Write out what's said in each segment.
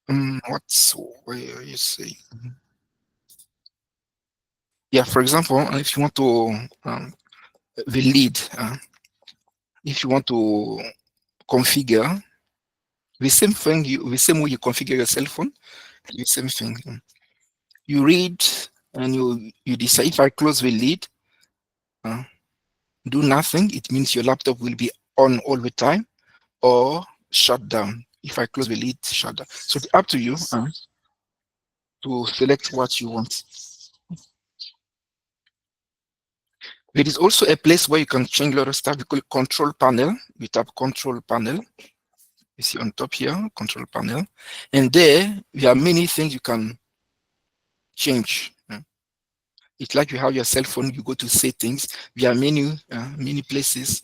What's where you say? Yeah, for example, if you want to the lead, if you want to configure the same thing, the same way you configure your cell phone, the same thing. You read and you decide if I close the lid, uh, do nothing, it means your laptop will be on all the time or shut down. If I close the lid, shut down. So it's up to you to select what you want. There is also a place where you can change a lot of stuff. We call it control panel. You tap control panel. You see on top here, control panel. And there are many things you can change. It's like you have your cell phone, you go to settings, there are many places.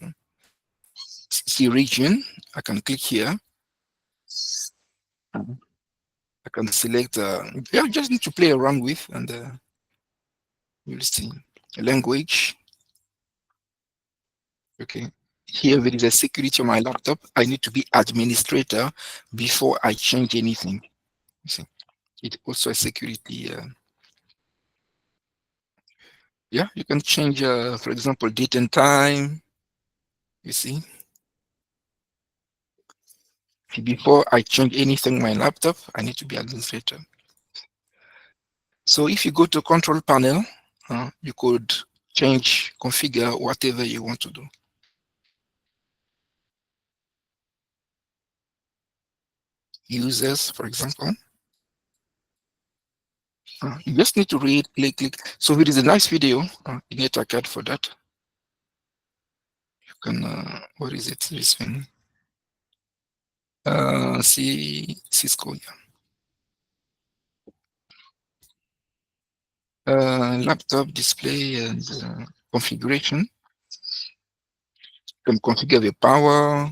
See region, I can click here. I can select, you just need to play around with, and you'll see language. Okay. Here there is a security on my laptop. I need to be administrator before I change anything. You see, it's also a security. Yeah, you can change, for example, date and time. You see, before I change anything on my laptop, I need to be administrator. So if you go to control panel, you could change, configure whatever you want to do. Users, for example. You just need to read, click. So there is a nice video. You get a card for that. You can, what is it? This thing. See Cisco, yeah. Laptop display and configuration. You can configure the power.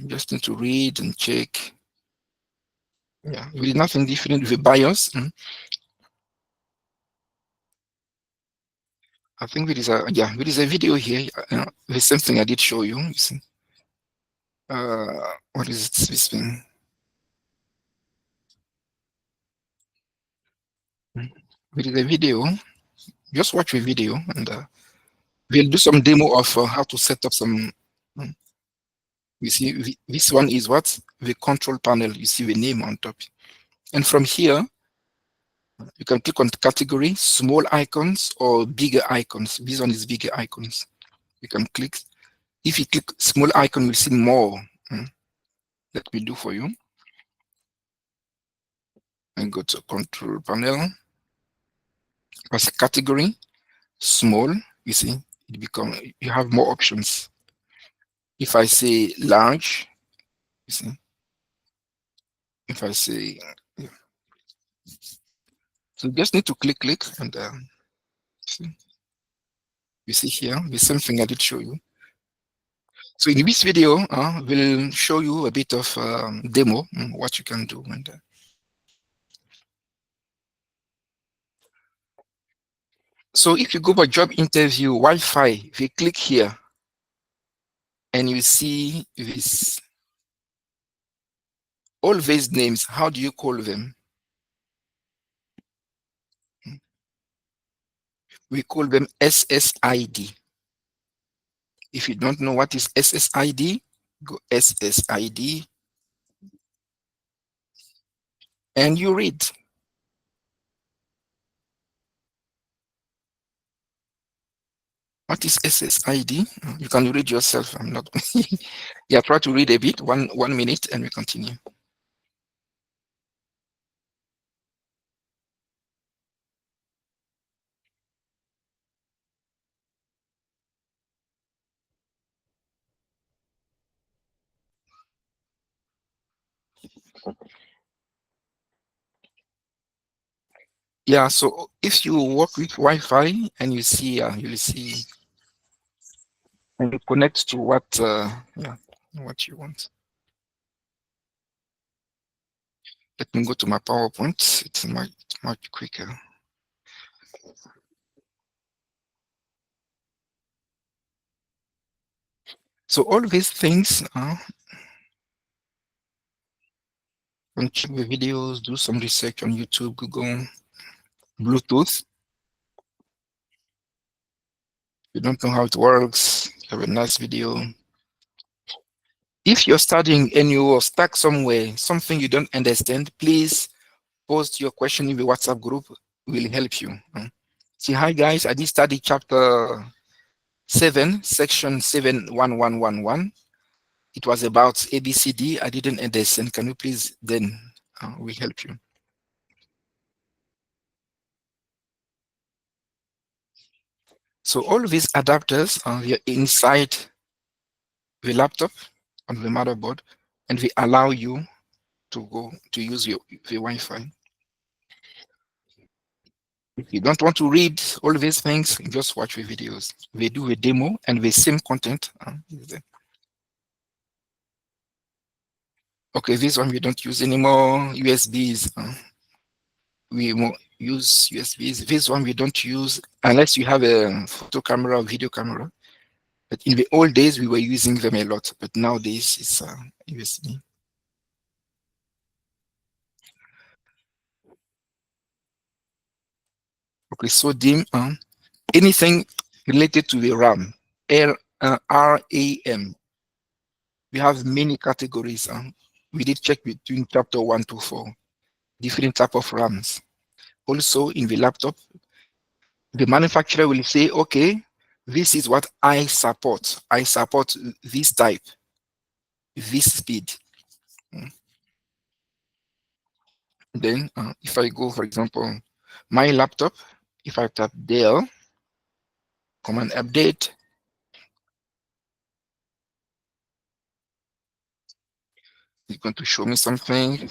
Just need to read and check. Yeah, there is nothing different with the BIOS. I think there is a video here. The same thing I did show you. You see, what is it, this thing? There is a video. Just watch the video, and we'll do some demo of how to set up some. mm, You see, this one is what the control panel. You see the name on top, and from here you can click on category, small icons or bigger icons. This one is bigger icons. You can click. If you click small icon, you'll see more. Let me do for you. And go to control panel. As a category, small, you see, you have more options. If I say large, you see, if I say, yeah. So you just need to click, and see. You see here, the same thing I did show you. So in this video, we'll show you a bit of demo, what you can do. And so if you go by job interview, Wi-Fi, if you click here, and you see this, all these names, how do you call them? We call them SSID. If you don't know what is SSID, go SSID and you read. What is SSID? You can read yourself. I'm not. Yeah, try to read a bit. One minute, and we continue. Yeah. So if you work with Wi-Fi and you see, you'll see, and you connect to what, yeah, what you want. Let me go to my PowerPoint. It's much quicker. So all these things, can check the videos, do some research on YouTube, Google, Bluetooth. You don't know how it works, you have a nice video. If you're studying and you're stuck somewhere, something you don't understand, please post your question in the WhatsApp group. Will help you. See, hi guys, I did study chapter 7, section 71111. It was about ABCD. I didn't understand. Can you please then we help you. So all these adapters are inside the laptop on the motherboard, and they allow you to go to use the Wi-Fi. If you don't want to read all these things, just watch the videos. They do a demo and the same content is there. Okay, this one we don't use anymore. USBs. We use USBs. This one we don't use unless you have a photo camera or video camera. But in the old days, we were using them a lot. But nowadays, it's USB. Okay, so DIMM, anything related to the RAM, RAM. We have many categories. We did check between chapter 1 to 4, different type of RAMs. Also, in the laptop, the manufacturer will say, okay, this is what I support. I support this type, this speed. Then, if I go, for example, my laptop, if I tap Dell, command update, it's going to show me something.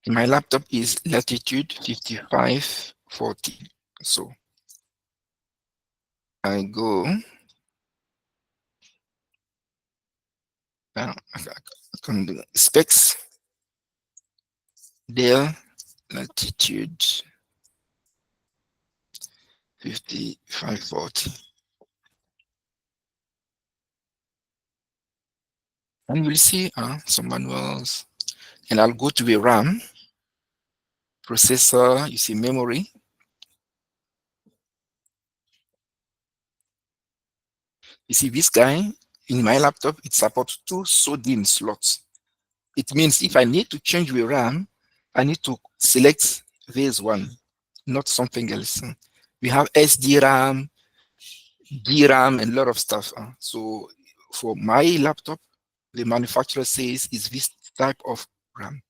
My laptop is Latitude 5540. So I go, I can do specs, Dell Latitude 5540. And we'll see some manuals. And I'll go to the RAM, processor, you see memory. You see this guy, in my laptop, it supports 2 SODIMM slots. It means if I need to change the RAM, I need to select this one, not something else. We have SDRAM, DRAM, and a lot of stuff. So for my laptop, the manufacturer says is this type of RAM.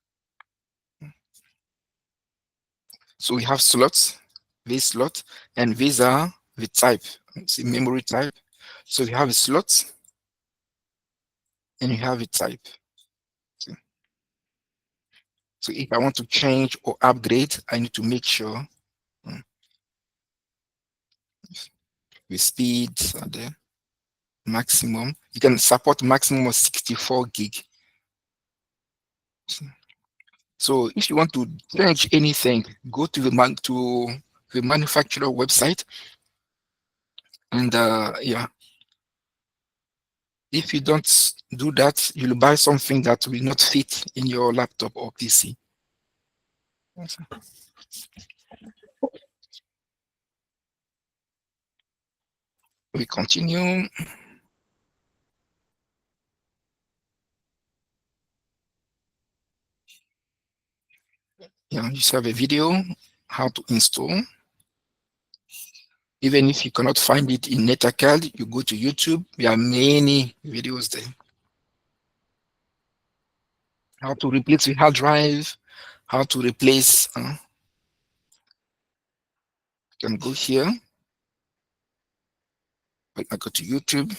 So we have slots, this slot, and these are the type, see memory type. So we have a slot, and you have a type. So if I want to change or upgrade, I need to make sure the speeds are there. Maximum. You can support maximum of 64 gig. So if you want to change anything, go to the manufacturer website, and yeah. If you don't do that, you'll buy something that will not fit in your laptop or PC. We continue. Yeah, you have a video how to install. Even if you cannot find it in NetAcad, you go to YouTube. There are many videos there. How to replace the hard drive, how to replace. You can go here. I go to YouTube.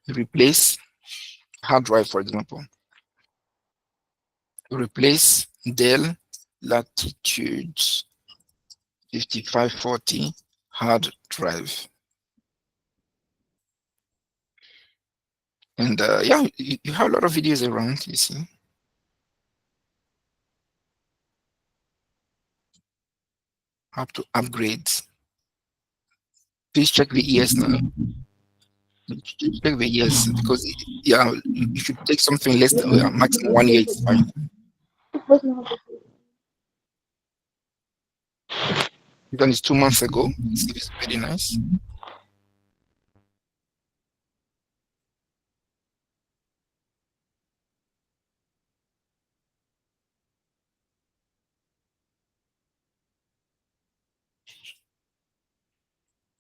Replace hard drive, for example. Replace Dell Latitude 5540 hard drive. And yeah, you have a lot of videos around, you see. How to upgrade. Please check the ES now. Check the years because yeah, you should take something less than maximum 1 year is fine. Then it's 2 months ago. See, it's very nice.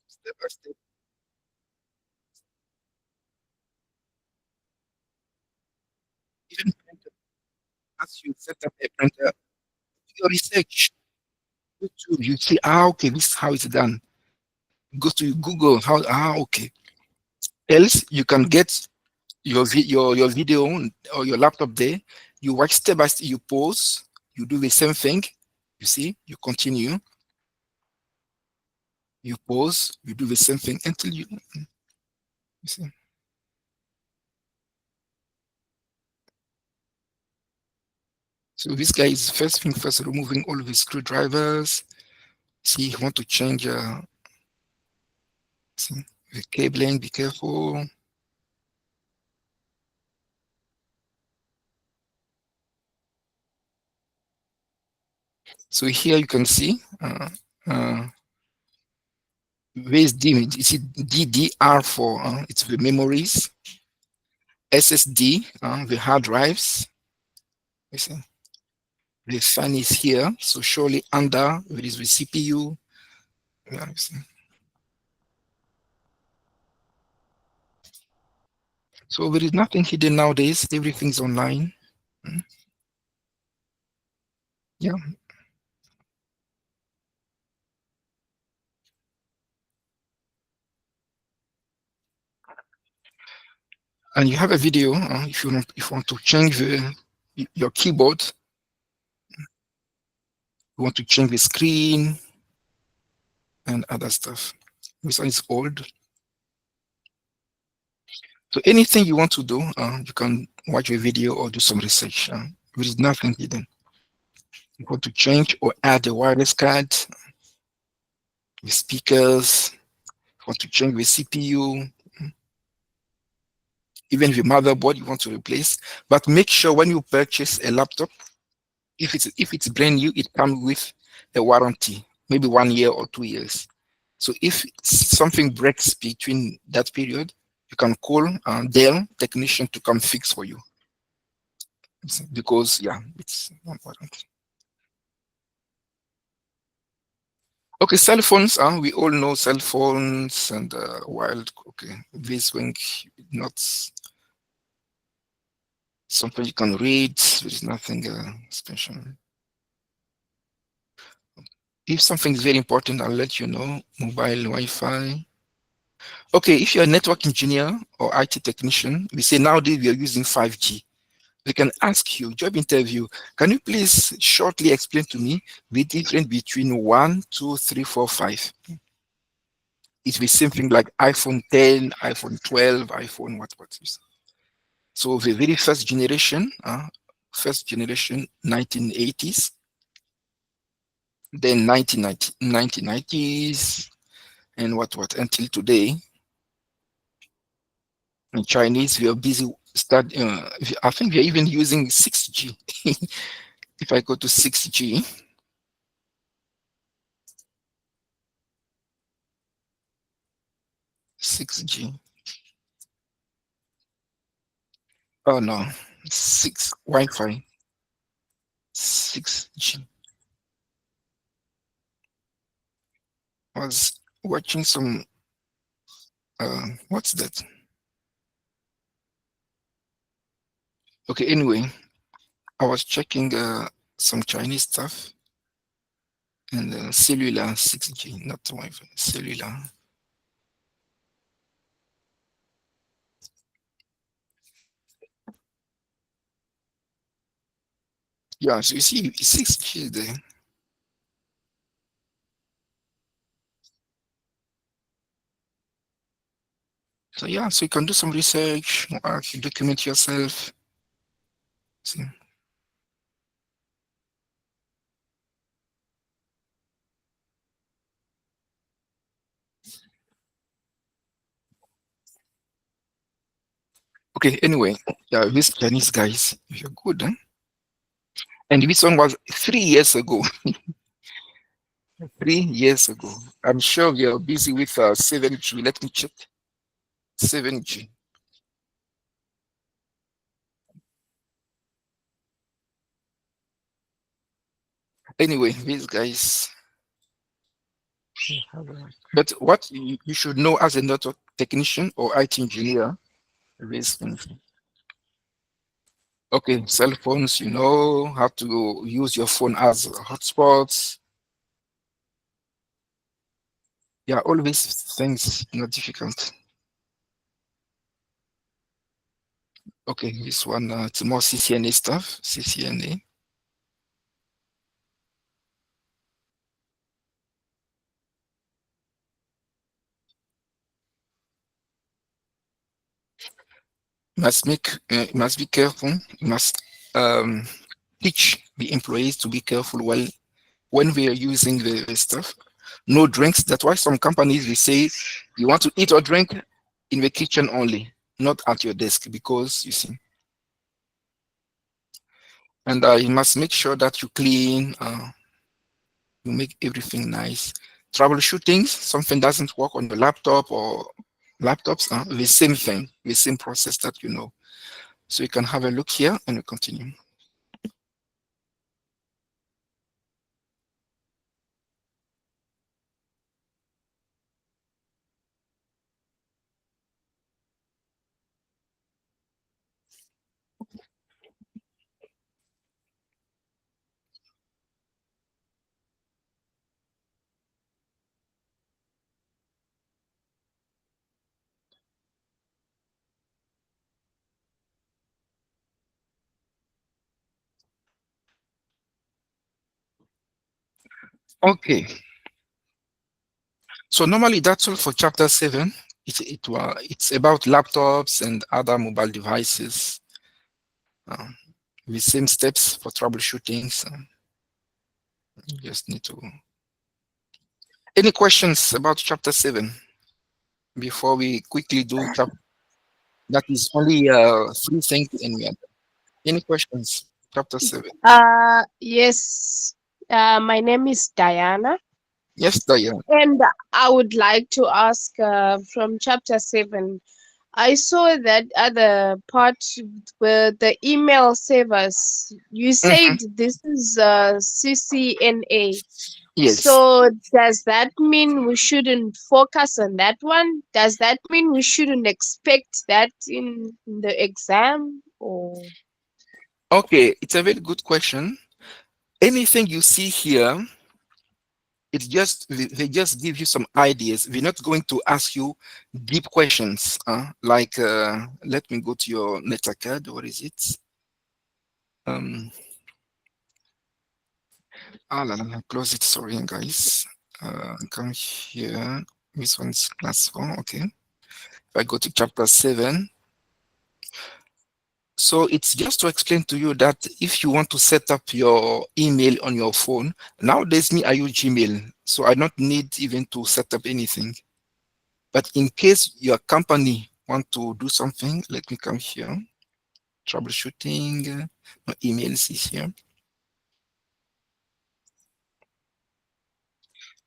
Step by step. Even printer, as you set up a printer, do your research. YouTube, you see, okay, this is how it's done. Go to Google, okay. Else, you can get your video or your laptop there. You watch step by step. You pause. You do the same thing. You see, you continue. You pause. You do the same thing until you see. So this guy is first thing first removing all of his screwdrivers. See, you want to change see, the cabling. Be careful. So here you can see where's D? You see DDR4. It's the memories. SSD, the hard drives. You see, the fan is here. So surely under it is the CPU. Yeah, you see. So there is nothing hidden nowadays. Everything's online. Yeah. And you have a video if you want to change your keyboard, you want to change the screen and other stuff. This one is old. So anything you want to do, you can watch a video or do some research. There is nothing hidden. You want to change or add a wireless card, the speakers, you want to change the CPU, even the motherboard you want to replace. But make sure when you purchase a laptop, if it's brand new, it comes with a warranty, maybe 1 year or 2 years. So if something breaks between that period, you can call Dell technician to come fix for you. Because yeah, it's important. Okay, cell phones. We all know cell phones and wild. Okay, this one not something you can read. There's nothing special. If something is very important, I'll let you know. Mobile Wi-Fi. Okay, if you're a network engineer or IT technician, we say nowadays we are using 5G. We can ask you, job interview, can you please shortly explain to me the difference between 1, 2, 3, 4, 5? It's the same thing like iPhone 10, iPhone 12, iPhone what. So the very first generation, 1980s, then 1990s, and what until today. In Chinese, we are busy I think we are even using 6G. If I go to 6G, 6G. Oh no, 6 Wi-Fi, 6G. I was watching some what's that? Okay, anyway, I was checking some Chinese stuff and cellular 6G, not Wi-Fi, cellular. Yeah, so you see 6G is there. So yeah, so you can do some research, you document yourself. See. Okay, anyway, yeah, these Chinese guys, you're good, huh? And this one was 3 years ago. 3 years ago. I'm sure you're busy with 7G. Let me check. 7G. Anyway, these guys. But what you should know as a network technician or IT engineer, these things. Okay, cell phones, you know how to use your phone as hotspots. Yeah, all these things not difficult. Okay, this one, it's more CCNA stuff. CCNA. You must be careful. You must um, teach the employees to be careful while when we are using the stuff. No drinks. That's why some companies they say you want to eat or drink in the kitchen only, not at your desk, because you see. And you must make sure that you clean. You make everything nice. Troubleshooting, something doesn't work on your laptop or laptops, the same thing, the same process that you know. So you can have a look here and we continue. Okay, so normally that's all for chapter 7. It's about laptops and other mobile devices. Uh, the same steps for troubleshooting. So you just need to. Any questions about chapter 7 before we quickly do chapter? That is only three things in the end. Any questions? Chapter 7. Yes. My name is Diana, Yes, Diane. and I would like to ask from chapter 7. I saw that other part where the email servers, you said Mhm. this is CCNA. Yes. So does that mean we shouldn't focus on that one? Does that mean we shouldn't expect that in the exam? Or Okay, it's a very good question. Anything you see here, it's just they just give you some ideas. We're not going to ask you deep questions. Like let me go to your NetAcad. What is it? Um, close it. Sorry, guys. Come here. This one's class 4. Okay. If I go to chapter 7. So it's just to explain to you that if you want to set up your email on your phone, nowadays me, I use Gmail, so I don't need even to set up anything. But in case your company want to do something, let me come here. Troubleshooting, my emails is here.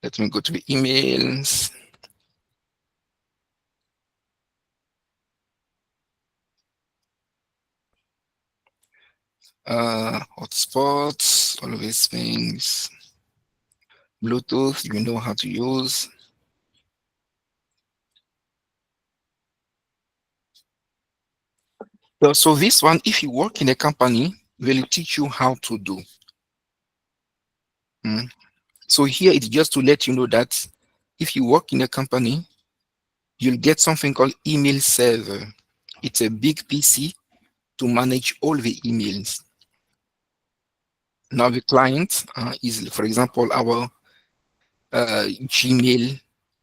Let me go to the emails. Hotspots, all of these things. Bluetooth, you know how to use. So this one, if you work in a company, will teach you how to do. Mm. So here it's just to let you know that if you work in a company, you'll get something called email server. It's a big PC to manage all the emails. Now the client is, for example, our Gmail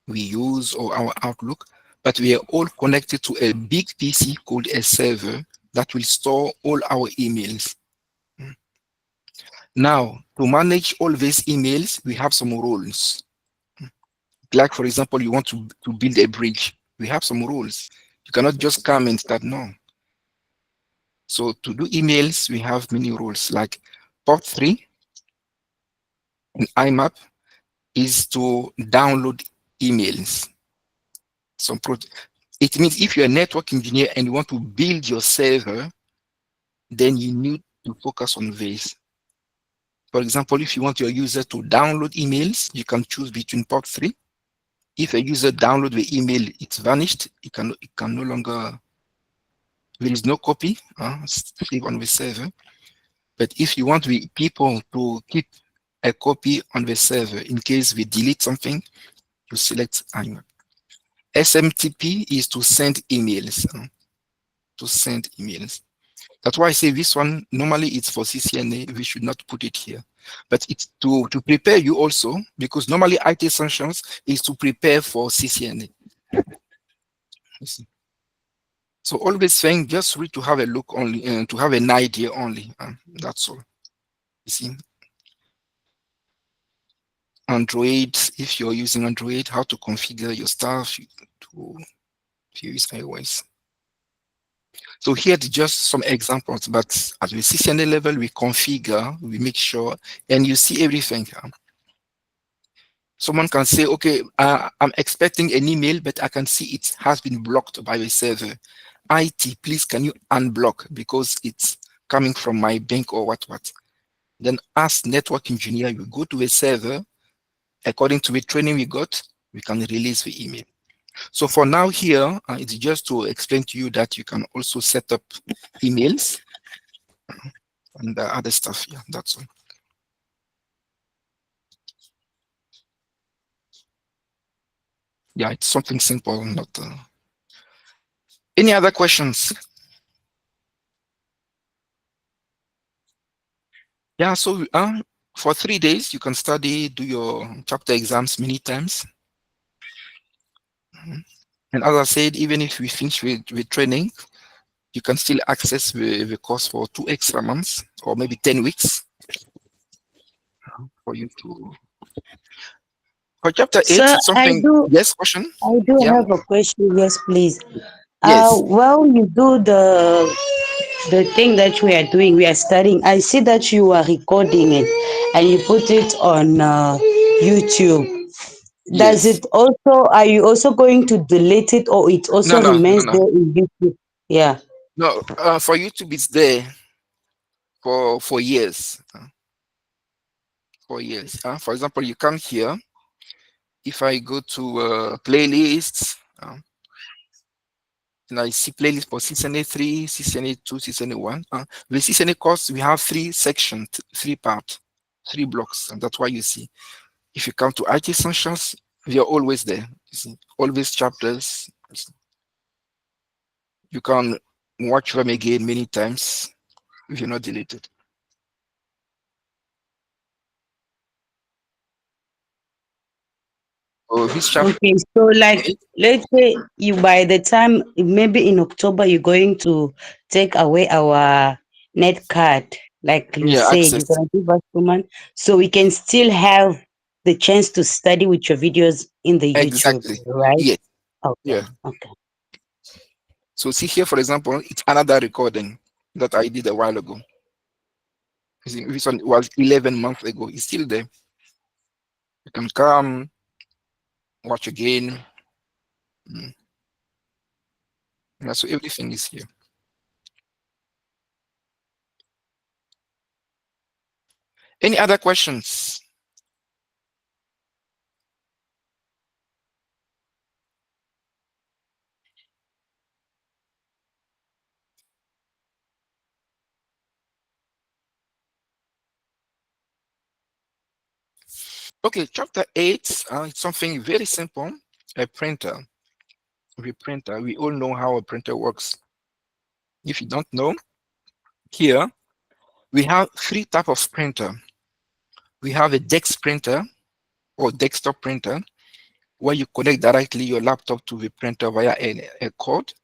we use or our Outlook, but we are all connected to a big PC called a server that will store all our emails. Now, to manage all these emails, we have some rules. Like, for example, you want to build a bridge. We have some rules. You cannot just come and start. No. So to do emails, we have many rules, like port 3 in IMAP is to download emails. It means if you're a network engineer and you want to build your server, then you need to focus on this. For example, if you want your user to download emails, you can choose between port 3. If a user download the email, it's vanished. It can no longer, there is no copy save on the server. But if you want the people to keep a copy on the server in case we delete something, you select IMAP. SMTP is to send emails. That's why I say this one, normally it's for CCNA, we should not put it here. But it's to prepare you also, because normally IT Essentials is to prepare for CCNA. So always saying, just read to have a look only, and to have an idea only, that's all. You see? Android, if you're using Android, how to configure your stuff to use iOS. So here are just some examples, but at the CCNA level, we configure, we make sure, and you see everything. Someone can say, okay, I'm expecting an email, but I can see it has been blocked by the server. IT, please, can you unblock because it's coming from my bank or what? Then as network engineer, you go to a server, according to the training we got, we can release the email. So for now here, it's just to explain to you that you can also set up emails and other stuff. Yeah, that's all. Yeah, it's something simple, not. Any other questions? Yeah, so for 3 days, you can study, do your chapter exams many times. And as I said, even if we finish with training, you can still access the course for 2 extra months or maybe 10 weeks for you to. For chapter 8, Sir, something. Yes, question? I do Yeah. have a question. Yes, please. Yes. While you do the thing that we are doing, we are studying. I see that you are recording it and you put it on YouTube. Does Yes. it also? Are you also going to delete it, or it No, also no, no, remains no. there in YouTube? Yeah. No, for YouTube, it's there for years. For years. For example, you come here. If I go to playlists, and I see playlist for CCNA 3, CCNA 2, CCNA 1. The CCNA course, we have 3 sections, 3 parts, 3 blocks, and that's why you see. If you come to IT Essentials, we are always there. You see, always chapters. You can watch them again many times if you're not deleted. So this chapter. Okay. So, like, let's say you by the time maybe in October you're going to take away our net card, like you Yeah, said, you're access. gonna give us 2 months, so we can still have the chance to study with your videos in the YouTube, Exactly. right? Yes. Okay. Yeah. Okay. So see here, for example, it's another recording that I did a while ago. You see, this one was 11 months ago. It's still there. You can come, watch again. Yeah, so everything is here. Any other questions? Okay, chapter 8, it's something very simple. A printer. We all know how a printer works. If you don't know, here we have 3 types of printer. We have a desk printer or desktop printer, where you connect directly your laptop to the printer via a cord.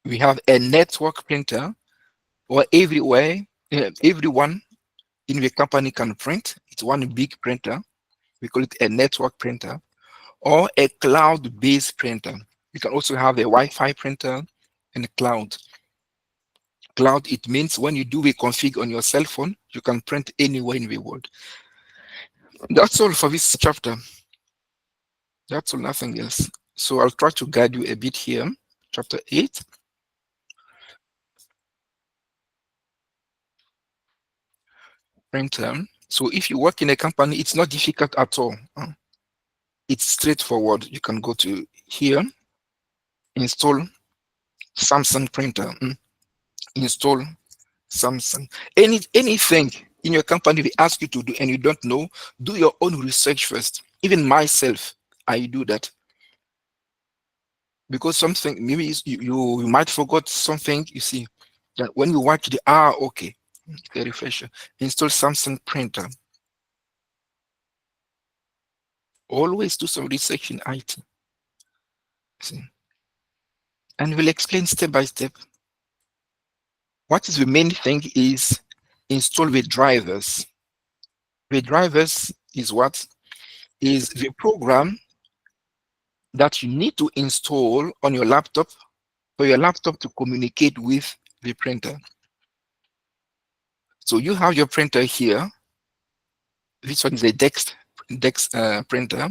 We have a network printer, where everyone in the company can print. It's one big printer. We call it a network printer, or a cloud-based printer. You can also have a Wi-Fi printer and a cloud. Cloud, it means when you do a config on your cell phone, you can print anywhere in the world. That's all for this chapter. That's all, nothing else. So I'll try to guide you a bit here. Chapter 8. Printer. So if you work in a company, it's not difficult at all. It's straightforward. You can go to here, install Samsung printer, install Samsung. Anything in your company they ask you to do and you don't know, do your own research first. Even myself, I do that. Because something, maybe you might forgot something, you see, that when you watch the, okay, the refresher, install Samsung printer. Always do some research in IT. See? And we'll explain step by step. What is the main thing is install the drivers. The drivers is what? Is the program that you need to install on your laptop for your laptop to communicate with the printer. So you have your printer here. This one is a DeX printer.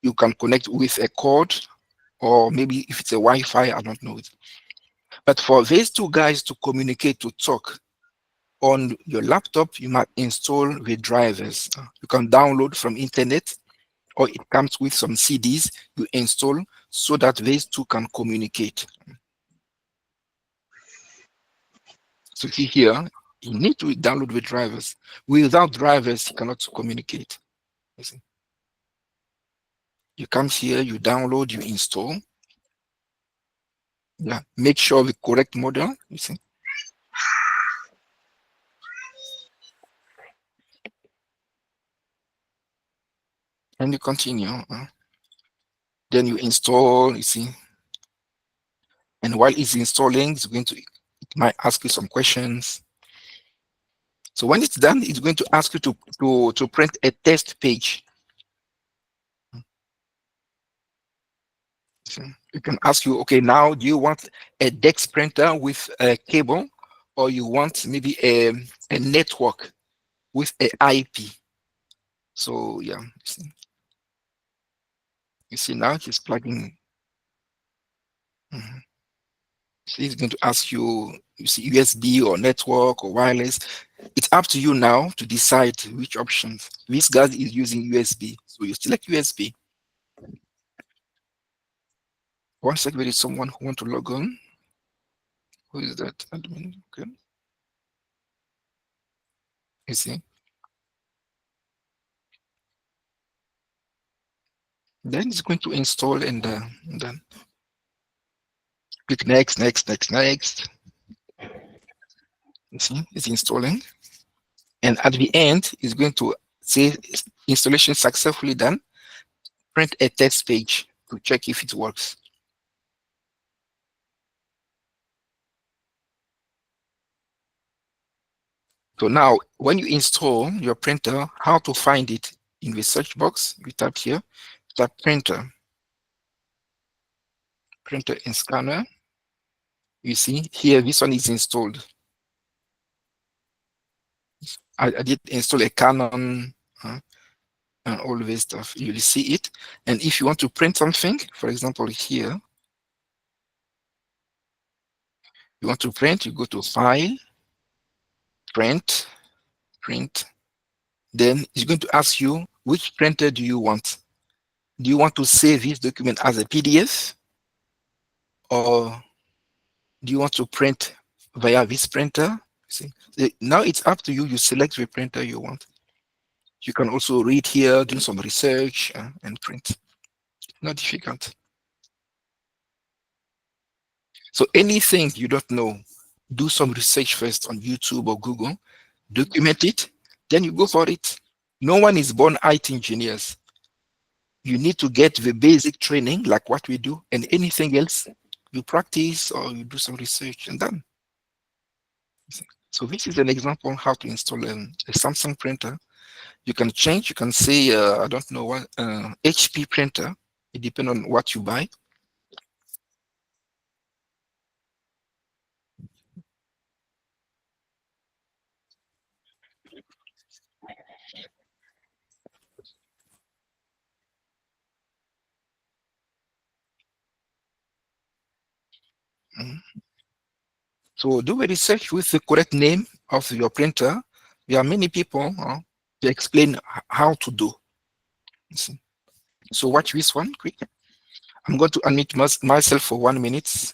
You can connect with a cord, or maybe if it's a Wi-Fi, I don't know it. But for these two guys to communicate, to talk on your laptop, you might install the drivers. You can download from internet, or it comes with some CDs you install so that these two can communicate. So see here, you need to download the drivers. Without drivers, you cannot communicate. You see? You come here, you download, you install. Yeah, make sure the correct model, you see. And you continue. Then you install, you see. And while it's installing, it might ask you some questions. So when it's done, it's going to ask you to print a test page. So you can ask you, okay, now do you want a DeX printer with a cable, or you want maybe a network with a IP? So yeah, you see now he's plugging. So he's going to ask you, you see, USB or network or wireless. It's up to you now to decide which options. This guy is using USB, so you select USB. One second, there is someone who wants to log on. Who is that? Admin. Okay. You see. Then it's going to install, and then click next, next, next, next. You see, it's installing. And at the end, it's going to say installation successfully done. Print a test page to check if it works. So now, when you install your printer, how to find it? In the search box, you tap here, tap printer. Printer and scanner. You see here, this one is installed. I did install a Canon and all this stuff. You'll see it. And if you want to print something, for example, here, you want to print, you go to File, Print, Print. Then it's going to ask you, which printer do you want? Do you want to save this document as a PDF? Or do you want to print via this printer? See, now it's up to you. You select the printer you want. You can also read here, do some research, and print. Not difficult. So anything you don't know, do some research first on YouTube or Google, document it, then you go for it. No one is born IT engineers. You need to get the basic training, like what we do, and anything else, you practice or you do some research and done. So this is an example on how to install a Samsung printer. You can change, you can say, I don't know what, HP printer. It depends on what you buy. So do a research with the correct name of your printer. There are many people to explain how to do. So watch this one quick. I'm going to unmute myself for 1 minute.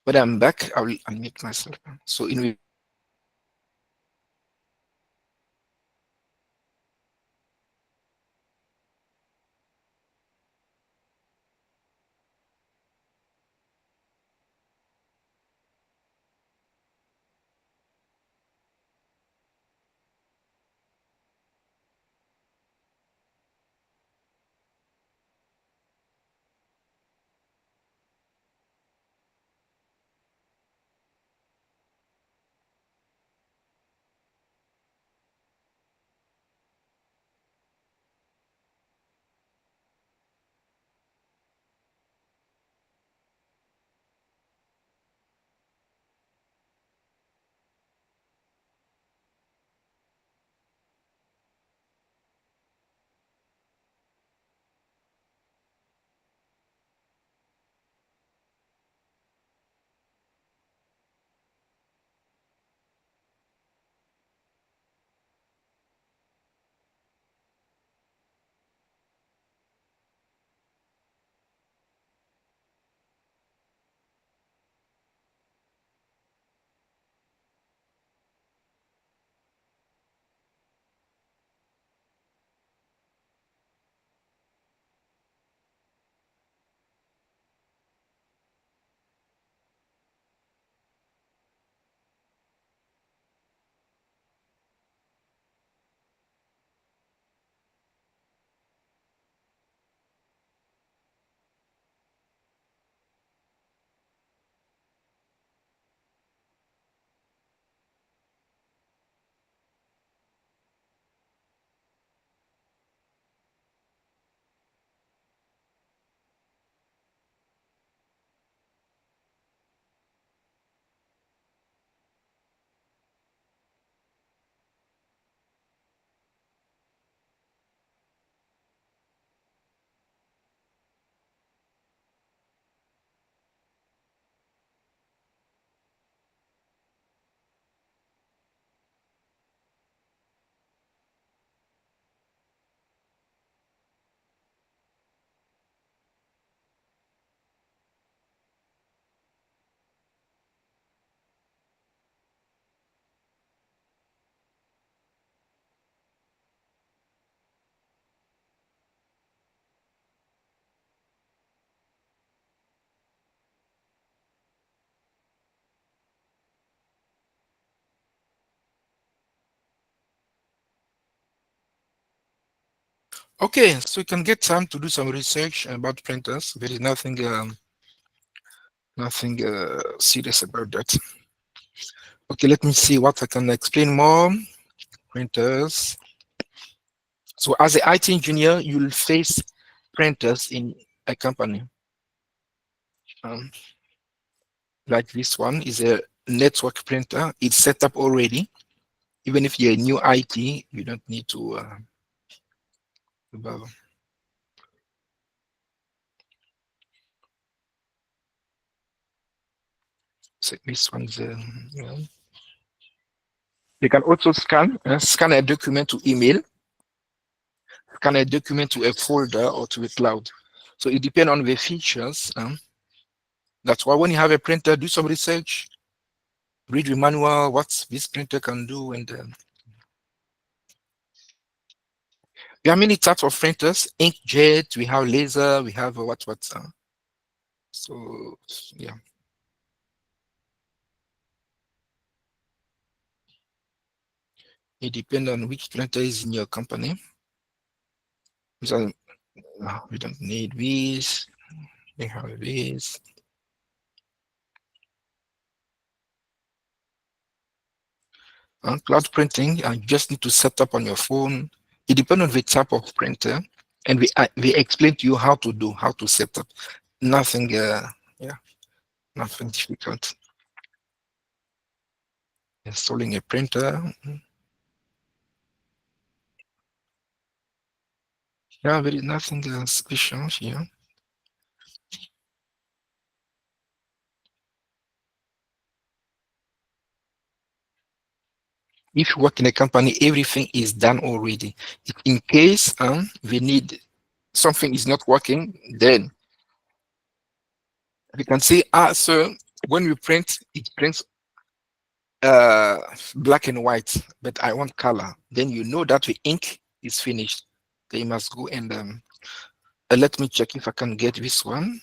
When I'm back, I will unmute myself. So in okay, so you can get time to do some research about printers. There is nothing serious about that. Okay, let me see what I can explain more. Printers. So as an IT engineer, you'll face printers in a company. Like this one is a network printer. It's set up already. Even if you're a new IT, you don't need to bother. So this one's yeah. You can also scan a document to email, scan a document to a folder or to a cloud. So it depends on the features. That's why when you have a printer, do some research, read the manual, what this printer can do, and there are many types of printers. Inkjet, we have laser, we have what. So yeah. It depends on which printer is in your company. So, we don't need this. We have this. Cloud printing, you just need to set up on your phone. It depends on the type of printer, and we explain to you how to set up. Nothing, yeah, nothing difficult. Installing a printer. Yeah, there is nothing special here. If you work in a company, everything is done already. In case we need something is not working, then we can say, so when we print, it prints black and white, but I want color. Then you know that the ink is finished. They must go and let me check if I can get this one.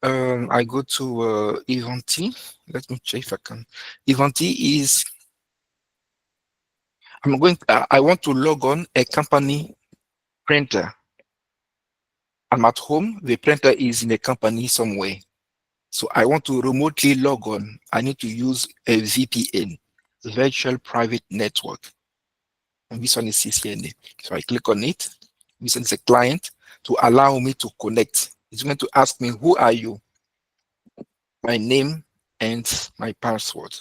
I go to Ivanti. Let me check if I can. Ivanti is. I want to log on a company printer. I'm at home. The printer is in a company somewhere. So I want to remotely log on. I need to use a VPN, Virtual Private Network. And this one is CCNA. So I click on it. This is a client to allow me to connect. It's going to ask me, who are you? My name and my password.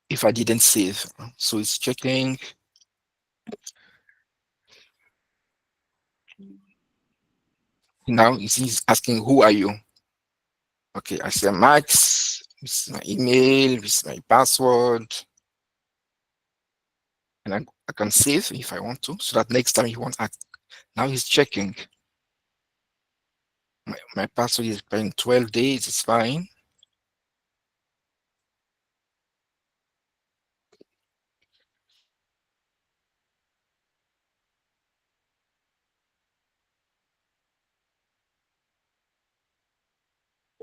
If I didn't save. So it's checking. Now it's asking, who are you? Okay, I say Max. This is my email. This is my password. And I can save if I want to, so that next time he won't ask. Now he's checking. My password is been 12 days, it's fine.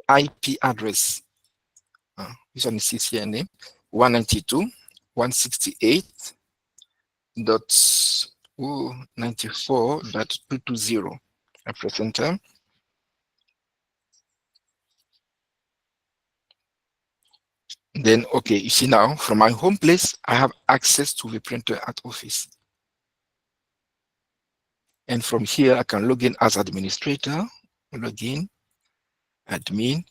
IP address. This one is CCNA 192.168.94.220. I press enter. Then, okay, you see now, from my home place, I have access to the printer at office. And from here, I can log in as administrator, log in, admin.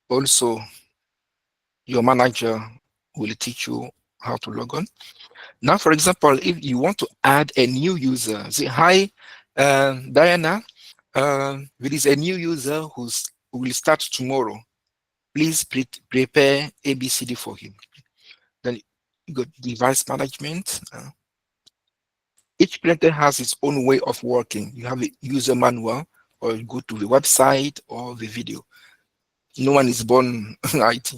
Also, your manager will teach you how to log on. Now, for example, if you want to add a new user, say, hi, Diana, there is a new user who will start tomorrow. Please prepare ABCD for him. Then you got device management. Each printer has its own way of working. You have a user manual, or you go to the website or the video. No one is born IT.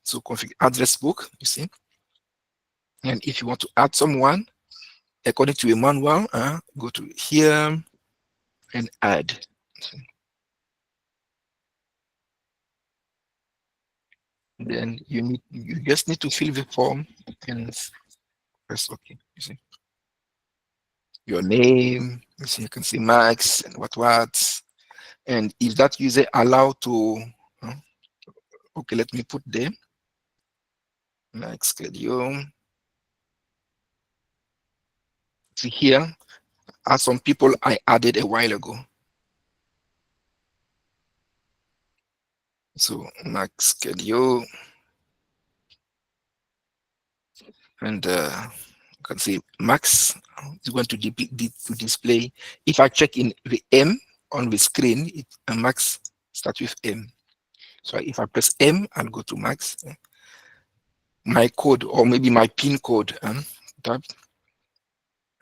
So configure address book, you see. And if you want to add someone, according to a manual, go to here and add. Then you just need to fill the form and press OK. You see your name. You see, you can see Max and what, and if that user allowed to. Okay, let me put there. Max schedule. See here are some people I added a while ago. So Max schedule, and you can see Max is going to display. If I check in the M on the screen, Max starts with M. So if I press M, I'll go to Max. My code, or maybe my PIN code,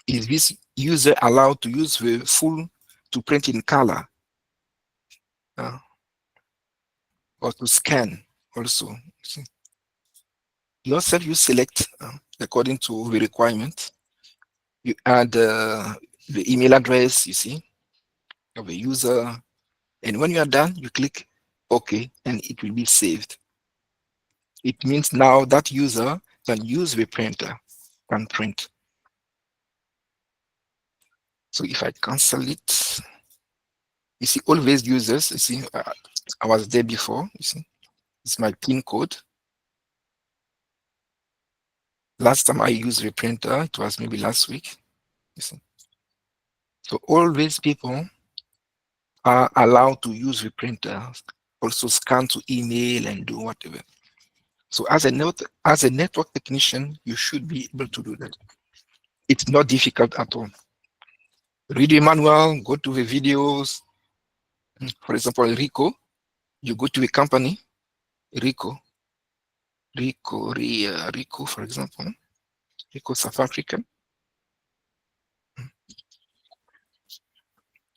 is this user allowed to use the full to print in color, or to scan also? See? Yourself, you select according to the requirement. You add the email address, you see, of the user, and when you are done, you click OK, and it will be saved. It means now that user can use the printer, can print. So if I cancel it, you see all these users, you see, I was there before, you see, it's my PIN code. Last time I used the printer, it was maybe last week, you see. So all these people are allowed to use the printer, also scan to email and do whatever. So as a network technician, you should be able to do that. It's not difficult at all. Read the manual, go to the videos. For example, Rico, you go to a company, Rico, Rico, for example. Rico South African.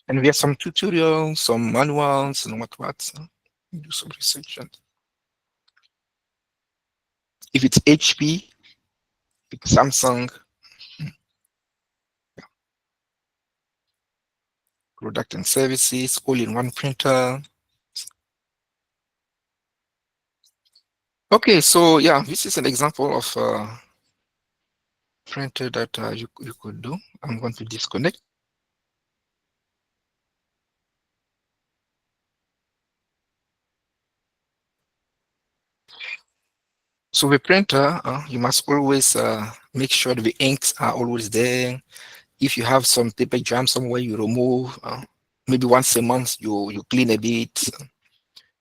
And we have some tutorials, some manuals, and what. Do some research. And if it's HP, if it's Samsung, product and services, all-in-one printer. Okay, so yeah, this is an example of printer that you could do. I'm going to disconnect. So the printer, you must always make sure that the inks are always there. If you have some paper jam somewhere, you remove. Maybe once a month, you clean a bit.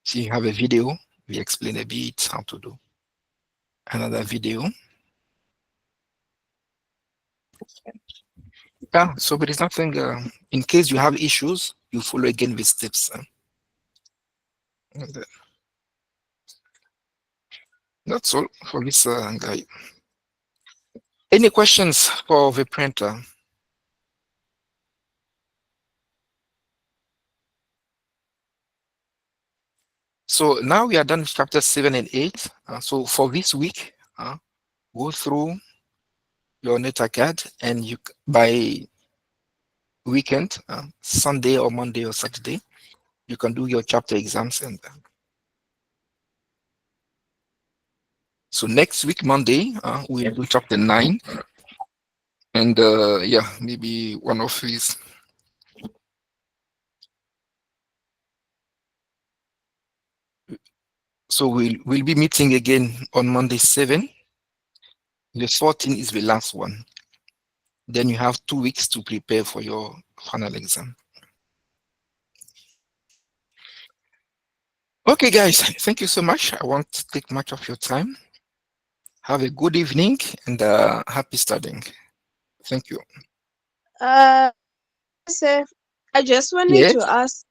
So you have a video, we explain a bit how to do. Another video. Yeah, so there is nothing, in case you have issues, you follow again the steps. That's all for this guide. Any questions for the printer? So now we are done with chapter 7 and 8. So for this week, go through your NetAcad, and you by weekend, Sunday or Monday or Saturday, you can do your chapter exams. And so next week, Monday, we'll do chapter 9. And yeah, maybe one of these. So we'll be meeting again on Monday 7. The 14th is the last one. Then you have 2 weeks to prepare for your final exam. Okay, guys, thank you so much. I won't take much of your time. Have a good evening and happy studying. Thank you. Sir, I just wanted Yes. to ask